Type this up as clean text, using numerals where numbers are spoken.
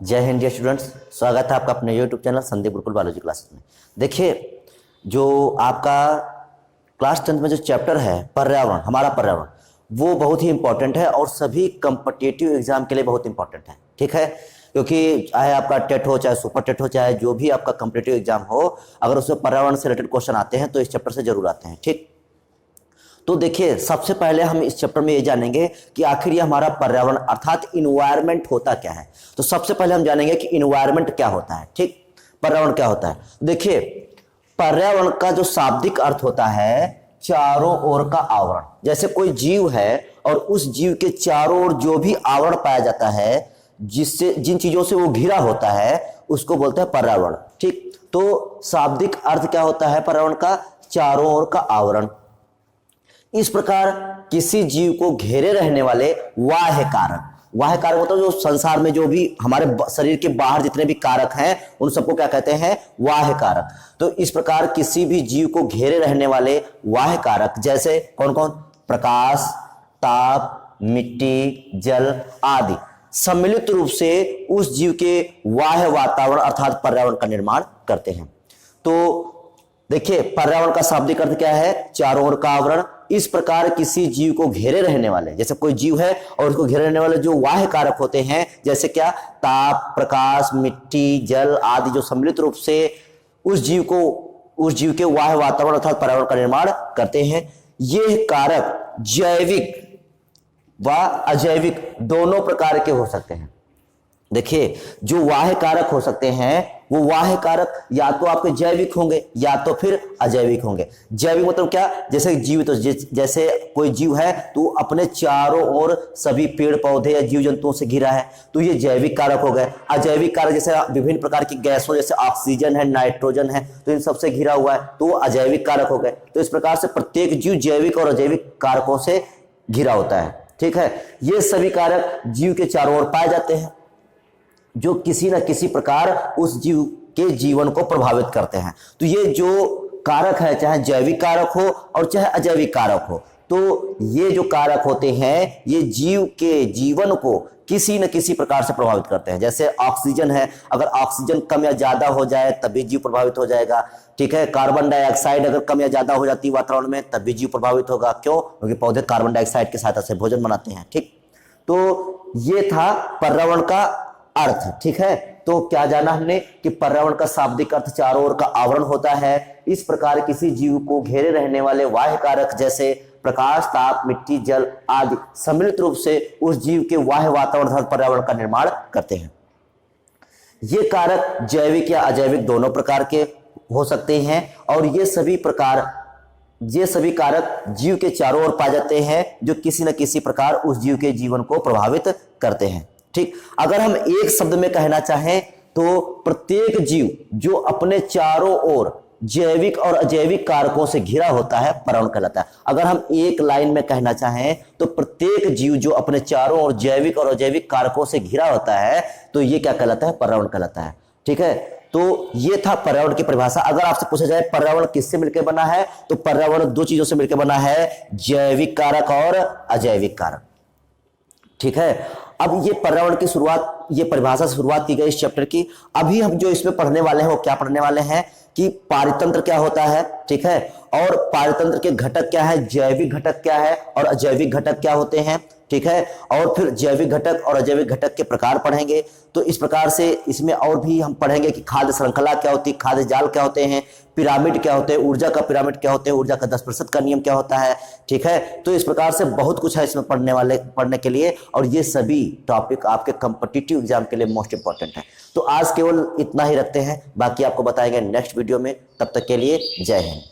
जय Hind dear students, स्वागत है आपका अपने YouTube channel Sandeep Gurukul biology classes में। देखिए, जो आपका क्लास 10th में जो चैप्टर है पर्यावरण, हमारा पर्यावरण, वो बहुत ही इंपॉर्टेंट है और सभी कम्पिटिटिव एग्जाम के लिए बहुत इंपॉर्टेंट है। ठीक है, क्योंकि चाहे आपका टेट हो, चाहे सुपर टेट हो, चाहे जो भी आपका कम्पिटिटिव एग्जाम हो, अगर उसमें पर्यावरण से रिलेटेड क्वेश्चन आते हैं तो इस चैप्टर से जरूर आते हैं। ठीक, तो देखिए, सबसे पहले हम इस चैप्टर में ये जानेंगे कि आखिर ये हमारा पर्यावरण अर्थात इन्वायरमेंट होता क्या है। तो सबसे पहले हम जानेंगे कि इन्वायरमेंट क्या होता है। ठीक, पर्यावरण क्या होता है। देखिए, पर्यावरण का जो शाब्दिक अर्थ होता है चारों ओर का आवरण। जैसे कोई जीव है और उस जीव के चारों ओर जो भी आवरण पाया जाता है, जिससे जिन चीजों से वो घिरा होता है, उसको बोलते हैं पर्यावरण। ठीक, तो शाब्दिक अर्थ क्या होता है पर्यावरण का? चारों ओर का आवरण। इस प्रकार किसी जीव को घेरे रहने वाले बाह्य कारक, बाह्य कारक मतलब जो संसार में जो भी हमारे शरीर के बाहर जितने भी कारक हैं उन सबको क्या कहते हैं? बाह्य कारक। तो इस प्रकार किसी भी जीव को घेरे रहने वाले बाह्य कारक जैसे कौन कौन? प्रकाश, ताप, मिट्टी, जल आदि सम्मिलित रूप से उस जीव के बाह्य वातावरण अर्थात पर्यावरण का निर्माण करते हैं। तो देखिए, पर्यावरण का शाब्दिक अर्थ क्या है? चारों ओर का आवरण। इस प्रकार किसी जीव को घेरे रहने वाले, जैसे कोई जीव है और उसको घेरे रहने वाले जो बाह्य कारक होते हैं, जैसे क्या? ताप, प्रकाश, मिट्टी, जल आदि जो सम्मिलित रूप से उस जीव के बाह्य वातावरण अर्थात पर्यावरण का निर्माण करते हैं। ये कारक जैविक व अजैविक दोनों प्रकार के हो सकते हैं। देखिए, जो बाह्य कारक हो सकते हैं वो बाह्य कारक या तो आपके जैविक होंगे या तो फिर अजैविक होंगे। जैविक मतलब क्या? जैसे जीवित तो जैसे कोई जीव है तो अपने चारों ओर सभी पेड़ पौधे या जीव जंतुओं से घिरा है, तो ये जैविक कारक हो गए। अजैविक कारक जैसे विभिन्न प्रकार की गैसों, जैसे ऑक्सीजन है, नाइट्रोजन है, तो इन सबसे घिरा हुआ है, तो वो अजैविक कारक हो गए। तो इस प्रकार से प्रत्येक जीव जैविक और अजैविक कारकों से घिरा होता है। ठीक है, ये सभी कारक जीव के चारों ओर पाए जाते हैं जो किसी न किसी प्रकार उस जीव के जीवन को प्रभावित करते हैं। तो ये जो कारक है, चाहे जैविक कारक हो और चाहे अजैविक कारक हो, तो ये जो कारक होते हैं ये जीव के जीवन को किसी न किसी प्रकार से प्रभावित करते हैं। जैसे ऑक्सीजन है, अगर ऑक्सीजन कम या ज्यादा हो जाए तभी जीव प्रभावित हो जाएगा। ठीक है, कार्बन डाइऑक्साइड अगर कम या ज्यादा हो जाती है वातावरण में तभी जीव प्रभावित होगा। क्यों? क्योंकि पौधे कार्बन डाइऑक्साइड की सहायता से भोजन बनाते हैं। ठीक, तो ये था पर्यावरण का अर्थ। ठीक है, तो क्या जाना हमने कि पर्यावरण का शाब्दिक अर्थ चारों ओर का आवरण होता है। इस प्रकार किसी जीव को घेरे रहने वाले बाह्य कारक जैसे प्रकाश, ताप, मिट्टी, जल आदि सम्मिलित रूप से उस जीव के बाह्य वातावरण अर्थात पर्यावरण का निर्माण करते हैं। ये कारक जैविक या अजैविक दोनों प्रकार के हो सकते हैं और ये सभी कारक जीव के चारों ओर पाए जाते हैं जो किसी न किसी प्रकार उस जीव के जीवन को प्रभावित करते हैं। ठीक, अगर हम एक शब्द में कहना चाहें तो प्रत्येक जीव जो अपने चारों ओर जैविक और अजैविक कारकों से घिरा होता है पर्यावरण कहलाता है। अगर हम एक लाइन में कहना चाहें तो प्रत्येक जीव जो अपने चारों ओर जैविक और अजैविक कारकों से घिरा होता है तो ये क्या कहलाता है? पर्यावरण कहलाता है। ठीक है, तो ये था पर्यावरण की परिभाषा। अगर आपसे पूछा जाए पर्यावरण किससे मिलकर बना है, तो पर्यावरण दो चीजों से मिलकर बना है, जैविक कारक और अजैविक कारक। ठीक है, अब ये पर्यावरण की शुरुआत, ये परिभाषा से शुरुआत की गई इस चैप्टर की। अभी हम जो इसमें पढ़ने वाले हैं वो क्या पढ़ने वाले हैं कि पारितंत्र क्या होता है। ठीक है, और पारितंत्र के घटक क्या है, जैविक घटक क्या है और अजैविक घटक क्या होते हैं। ठीक है, और फिर जैविक घटक और अजैविक घटक के प्रकार पढ़ेंगे। तो इस प्रकार से इसमें और भी हम पढ़ेंगे कि खाद्य श्रृंखला क्या होती है, खाद्य जाल क्या होते हैं, पिरामिड क्या होते हैं, ऊर्जा का पिरामिड क्या होते हैं, ऊर्जा का 10% का नियम क्या होता है। ठीक है, तो इस प्रकार से बहुत कुछ है इसमें पढ़ने के लिए और ये सभी टॉपिक आपके कॉम्पिटिटिव एग्जाम के लिए मोस्ट इंपॉर्टेंट है। तो आज केवल इतना ही रखते हैं, बाकी आपको बताएंगे नेक्स्ट वीडियो में। तब तक के लिए जय हिंद।